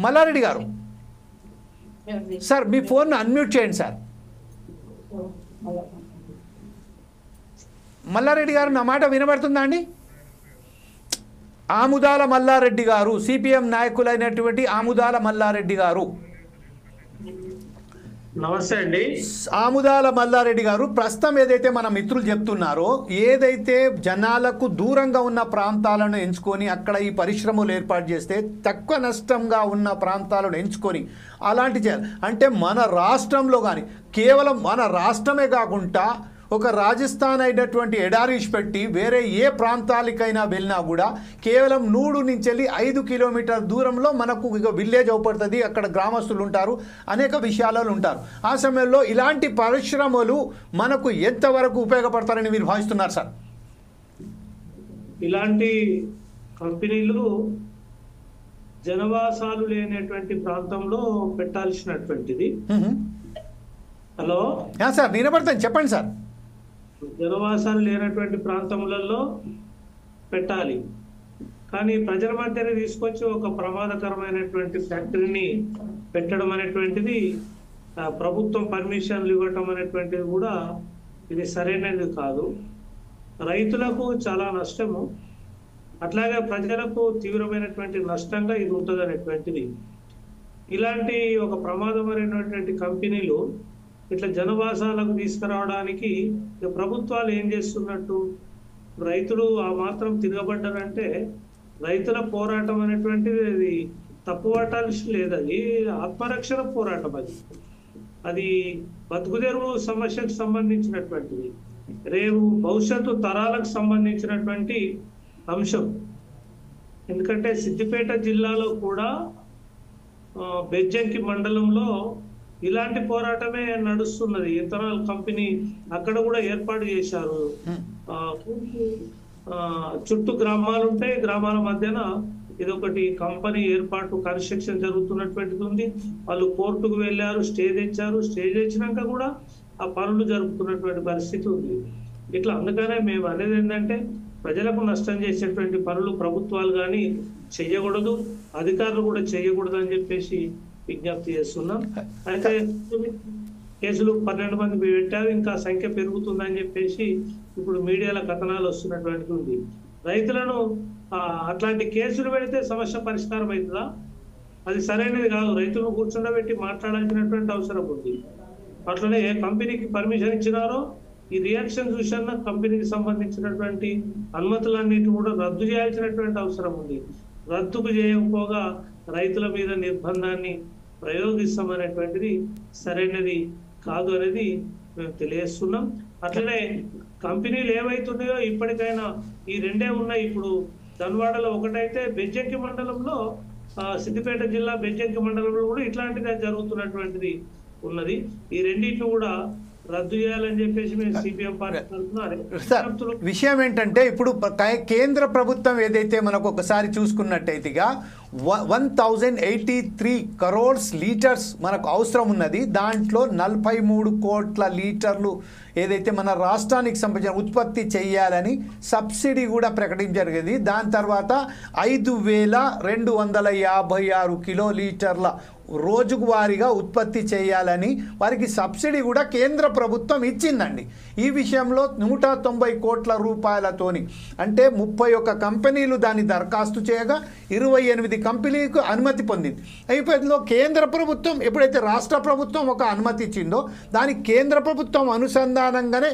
మల్లారెడ్డి గారు సార్ మీ phone unmute చేయండి sir. Mallareddy గారు నా మాట వినబడుతుందా అండి? ఆముదాల మల్లారెడ్డి గారు, సిపిఎం నాయకులైనటువంటి ఆముదాల మల్లారెడ్డి గారు. నమస్తే అండి. ఆముదాల మల్లారెడ్డి గారు, ప్రస్తుతం ఏదైతే మన మిత్రులు చెప్తున్నారో, ఏదైతే జనాలకు దూరంగా ఉన్న ప్రాంతాలను ఎంచుకొని అక్కడ ఈ పరిశ్రమలు ఏర్పాటు చేస్తే తక్కువ నష్టంగా ఉన్న ప్రాంతాలను ఎంచుకొని అలాంటి చేయాలి అంటే మన రాష్ట్రంలో కానీ, కేవలం మన రాష్ట్రమే కాకుండా ఒక రాజస్థాన్ అయినటువంటి ఎడారీష్ పెట్టి వేరే ఏ ప్రాంతాలకైనా వెళ్ళినా కూడా కేవలం 3 నుంచి 5 కిలోమీటర్ దూరంలో మనకు ఇక విలేజ్ అవుపడుతుంది, అక్కడ గ్రామస్తులు ఉంటారు, అనేక విషయాలలో ఉంటారు. ఆ సమయంలో ఇలాంటి పరిశ్రమలు మనకు ఎంతవరకు ఉపయోగపడతారని మీరు భావిస్తున్నారు సార్? ఇలాంటి కంపెనీలు జనవాసాలు లేనటువంటి ప్రాంతంలో పెట్టాల్సినటువంటిది. హలో సార్, వినపడతాను, చెప్పండి సార్. జనవాసాలు లేనటువంటి ప్రాంతములలో పెట్టాలి, కానీ ప్రజల మధ్యనే తీసుకొచ్చి ఒక ప్రమాదకరమైనటువంటి ఫ్యాక్టరీని పెట్టడం అనేటువంటిది, ప్రభుత్వం పర్మిషన్లు ఇవ్వటం అనేటువంటిది కూడా ఇది సరైనది కాదు. రైతులకు చాలా నష్టము, అట్లాగే ప్రజలకు తీవ్రమైనటువంటి నష్టంగా ఇది ఉంటుంది అనేటువంటిది. ఇలాంటి ఒక ప్రమాదమైనటువంటి కంపెనీలు ఇట్లా జనవాసాలకు తీసుకురావడానికి ప్రభుత్వాలు ఏం చేస్తున్నట్టు? రైతులు ఆ మాత్రం తిరగబడ్డారంటే రైతుల పోరాటం అనేటువంటిది అది తప్పు పట్టాల్సి లేదు, అది ఆత్మరక్షణ పోరాటం. అది బతుకుదెరువు సమస్యకు సంబంధించినటువంటిది, రేపు భవిష్యత్తు తరాలకు సంబంధించినటువంటి అంశం. ఎందుకంటే సిద్దిపేట జిల్లాలో కూడా బెజ్జంకి మండలంలో ఇలాంటి పోరాటమే నడుస్తున్నది. ఇథనాల్ కంపెనీ అక్కడ కూడా ఏర్పాటు చేశారు. చుట్టూ గ్రామాలు ఉంటాయి, గ్రామాల మధ్యన ఇదొకటి కంపెనీ ఏర్పాటు కన్స్ట్రక్షన్ జరుగుతున్నటువంటిది ఉంది. వాళ్ళు కోర్టుకు వెళ్ళారు, స్టే తెచ్చారు, స్టే తెచ్చినాక కూడా ఆ పనులు జరుపుతున్నటువంటి పరిస్థితి ఉంది. ఇట్లా అందుకనే మేము అనేది ఏంటంటే, ప్రజలకు నష్టం చేసేటువంటి పనులు ప్రభుత్వాలు కానీ చెయ్యకూడదు, అధికారులు కూడా చెయ్యకూడదు అని చెప్పేసి విజ్ఞప్తి చేస్తున్నాం. అయితే కేసులు 12 మంది పెట్టారు, ఇంకా సంఖ్య పెరుగుతుందని చెప్పేసి ఇప్పుడు మీడియాలో కథనాలు వస్తున్నటువంటిది ఉంది. రైతులను అట్లాంటి కేసులు పెడితే సమస్య పరిష్కారం అవుతుందా? అది సరైనది కాదు. రైతులను కూర్చుండబెట్టి మాట్లాడాల్సినటువంటి అవసరం ఉంది. అట్లనే ఏ కంపెనీకి పర్మిషన్ ఇచ్చినారో ఈ రియాక్షన్ చూసిన కంపెనీకి సంబంధించినటువంటి అనుమతులన్నిటి కూడా రద్దు చేయాల్సినటువంటి అవసరం ఉంది. రద్దుకు చేయకపోగా రైతుల మీద నిర్బంధాన్ని ప్రయోగిస్తామనేటువంటిది సరైనది కాదు అనేది మేము తెలియజేస్తున్నాం. అట్లనే కంపెనీలు ఏవైతున్నాయో ఇప్పటికైనా ఈ రెండే ఉన్నాయి. ఇప్పుడు ధన్వాడలో ఒకటైతే బెజ్జంకి మండలంలో, సిద్దిపేట జిల్లా బెజ్జంకి మండలంలో కూడా ఇట్లాంటిది జరుగుతున్నటువంటిది ఉన్నది. ఈ రెండింటిని కూడా రద్దు చేయాలని చెప్పేసి మేము సిపిఎం పార్టీ తరఫున. విషయం ఏంటంటే, ఇప్పుడు కేంద్ర ప్రభుత్వం ఏదైతే మనకు ఒకసారి చూసుకున్నట్టయితేగా 1083 crores లీటర్స్ మనకు అవసరం ఉన్నది. దాంట్లో 43 కోట్ల లీటర్లు ఏదైతే మన రాష్ట్రానికి సంబంధించిన ఉత్పత్తి చేయాలని సబ్సిడీ కూడా ప్రకటించడం జరిగింది. దాని తర్వాత 5256 కిలోలీటర్ల రోజుకు వారీగా ఉత్పత్తి చేయాలని వారికి సబ్సిడీ కూడా కేంద్ర ప్రభుత్వం ఇచ్చిందండి. ఈ విషయంలో 190 కోట్ల రూపాయలతోని, అంటే 31 కంపెనీలు దాన్ని దరఖాస్తు చేయగా 28 కంపెనీలకు అనుమతి పొందింది. అయిపోయిందో కేంద్ర ప్రభుత్వం ఎప్పుడైతే రాష్ట్ర ప్రభుత్వం ఒక అనుమతి ఇచ్చిందో దానికి కేంద్ర ప్రభుత్వం అనుసంధానంగానే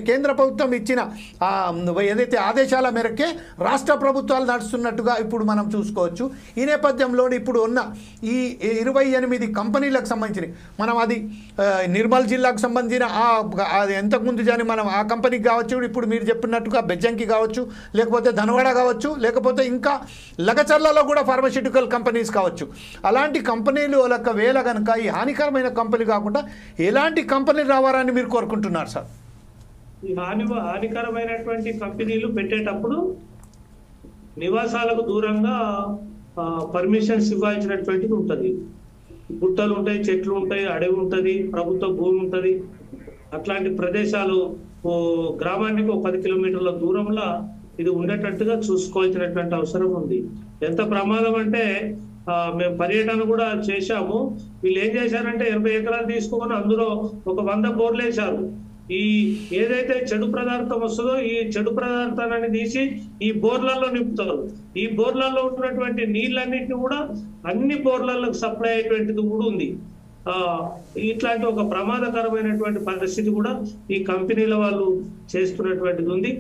కేంద్ర ప్రభుత్వం ఇచ్చిన ఏదైతే ఆదేశాల మేరకే రాష్ట్ర ప్రభుత్వాలు నడుస్తున్నట్టుగా ఇప్పుడు మనం చూసుకోవచ్చు. ఈ నేపథ్యంలో ఇప్పుడు ఉన్న ఈ 28 కంపెనీలకు సంబంధించి మనం అది నిర్మల్ జిల్లాకు సంబంధించిన ఎంతకుముందు కానీ మనం ఆ కంపెనీకి కావచ్చు, ఇప్పుడు మీరు చెప్పినట్టుగా బెజ్జంకి కావచ్చు, లేకపోతే ధనవాడ కావచ్చు, లేకపోతే ఇంకా లగచర్లలో కూడా ఫార్మాస్యూటికల్ కంపెనీస్ కావచ్చు. అలాంటి కంపెనీలు ఒకవేళ కనుక ఈ హానికరమైన కంపెనీ కాకుండా ఎలాంటి కంపెనీలు రావాలని మీరు కోరుకుంటున్నారు సార్? ఈ హానికరమైనటువంటి కంపెనీలు పెట్టేటప్పుడు నివాసాలకు దూరంగా పర్మిషన్స్ ఇవ్వాల్సినటువంటిది ఉంటుంది. గుట్టలు ఉంటాయి, చెట్లు ఉంటాయి, అడవి ఉంటుంది, ప్రభుత్వ భూమి ఉంటుంది. అట్లాంటి ప్రదేశాలు గ్రామానికి 10 కిలోమీటర్ల దూరంలో ఇది ఉండేటట్టుగా చూసుకోవాల్సినటువంటి అవసరం ఉంది. ఎంత ప్రమాదం అంటే మేము పర్యటన కూడా చేశాము. వీళ్ళు ఏం చేశారంటే 80 ఎకరాలు తీసుకొని అందులో ఒక 100 బోర్లు వేశారు. ఈ ఏదైతే చెడు పదార్థం వస్తుందో ఈ చెడు పదార్థాన్ని తీసి ఈ బోర్లలో నింపుతారు. ఈ బోర్లలో ఉన్నటువంటి నీళ్ళన్నిటిని కూడా అన్ని బోర్లకు సప్లై అయ్యేటువంటిది కూడా ఉంది. ఇట్లాంటి ఒక ప్రమాదకరమైనటువంటి పరిస్థితి కూడా ఈ కంపెనీల వాళ్ళు చేస్తున్నటువంటిది ఉంది.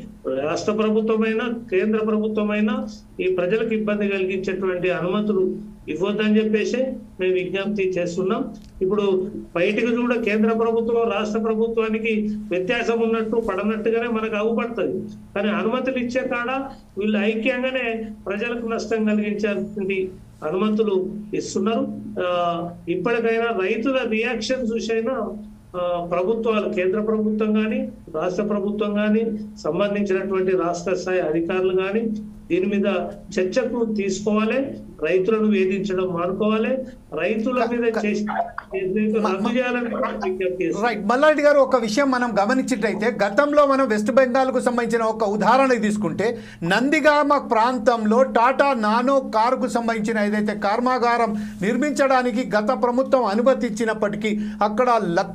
రాష్ట్ర ప్రభుత్వమైనా కేంద్ర ప్రభుత్వమైనా ఈ ప్రజలకు ఇబ్బంది కలిగించేటువంటి అనుమతులు ఇవ్వద్దని చెప్పేసి మేము విజ్ఞప్తి చేస్తున్నాం. ఇప్పుడు బయటకు కూడా కేంద్ర ప్రభుత్వం రాష్ట్ర ప్రభుత్వానికి వ్యత్యాసం ఉన్నట్టు పడనట్టుగానే మనకు అవుపడుతుంది. కానీ అనుమతులు ఇచ్చే కాడ వీళ్ళు ఐక్యంగానే ప్రజలకు నష్టం కలిగించేటువంటి అనుమతులు ఇస్తున్నారు. ఇప్పటికైనా రైతుల రియాక్షన్ చూసైనా ప్రభుత్వాలు కేంద్ర ప్రభుత్వం కానీ రాష్ట్ర ప్రభుత్వం కానీ సంబంధించినటువంటి రాష్ట్ర స్థాయి అధికారులు కానీ దీని మీద చర్చకు తీసుకోవాలి. రైతులను వేధించడం మానుకోవాలి. రైతుల మీద రద్దు చేయాలని రైట్. మల్లారెడ్డి గారు, ఒక విషయం మనం గమనించినట్లయితే గతంలో మనం వెస్ట్ బెంగాల్కు సంబంధించిన ఒక ఉదాహరణ తీసుకుంటే నందిగామ ప్రాంతంలో టాటా నానో కారుకు సంబంధించిన ఏదైతే కర్మాగారం నిర్మించడానికి గత ప్రభుత్వం అనుమతి ఇచ్చినప్పటికీ అక్కడ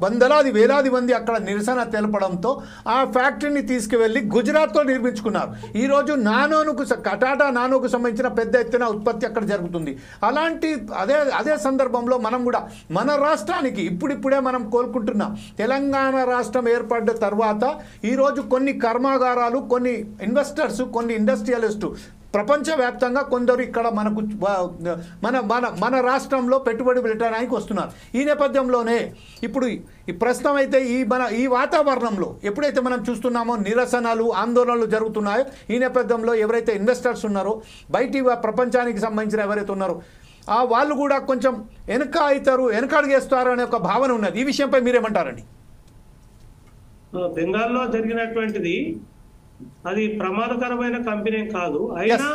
వందలాది వేలాది మంది అక్కడ నిరసన తెలపడంతో ఆ ఫ్యాక్టరీని తీసుకువెళ్ళి గుజరాత్లో నిర్మించుకున్నారు. ఈరోజు టాటా నానోకు సంబంధించిన పెద్ద ఎత్తున ఉత్పత్తి అక్కడ జరుగుతుంది. అలాంటి అదే సందర్భంలో మనం కూడా మన రాష్ట్రానికి ఇప్పుడిప్పుడే మనం కోలుకుంటున్నాం. తెలంగాణ రాష్ట్రం ఏర్పడ్డ తర్వాత ఈరోజు కొన్ని కర్మాగారాలు, కొన్ని ఇన్వెస్టర్స్, కొన్ని ఇండస్ట్రియలిస్టు ప్రపంచవ్యాప్తంగా కొందరు ఇక్కడ మనకు మన రాష్ట్రంలో పెట్టుబడి పెట్టడానికి వస్తున్నారు. ఈ నేపథ్యంలోనే ఇప్పుడు ఈ ప్రస్తుతం అయితే ఈ వాతావరణంలో ఎప్పుడైతే మనం చూస్తున్నామో నిరసనలు, ఆందోళనలు జరుగుతున్నాయో ఈ నేపథ్యంలో ఎవరైతే ఇన్వెస్టర్స్ ఉన్నారో బయటి ప్రపంచానికి సంబంధించిన ఎవరైతే ఉన్నారో వాళ్ళు కూడా కొంచెం వెనకడుగేస్తారు అనే ఒక భావన ఉన్నది. ఈ విషయంపై మీరేమంటారండి? బెంగాల్లో జరిగినటువంటిది అది ప్రమాదకరమైన కంపెనీ కాదు. అయినా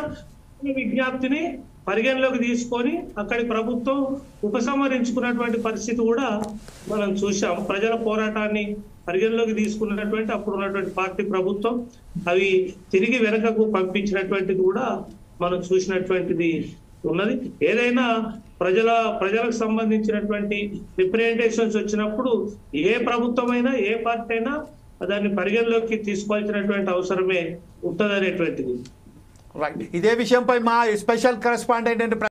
విజ్ఞప్తిని పరిగణలోకి తీసుకొని అక్కడి ప్రభుత్వం ఉపసంహరించుకున్నటువంటి పరిస్థితి కూడా మనం చూసాం. ప్రజల పోరాటాన్ని పరిగణలోకి తీసుకున్నటువంటి అప్పుడు ఉన్నటువంటి పార్టీ ప్రభుత్వం అవి తిరిగి వెనకకు పంపించినటువంటిది కూడా మనం చూసినటువంటిది ఉన్నది. ఏదైనా ప్రజలకు సంబంధించినటువంటి రిప్రజెంటేషన్స్ వచ్చినప్పుడు ఏ ప్రభుత్వమైనా ఏ పార్టీ అయినా దాన్ని పరిగణలోకి తీసుకోవాల్సినటువంటి అవసరమే ఉంటదనేటువంటిది. రైట్. ఇదే విషయంపై మా స్పెషల్ కరెస్పాండెంట్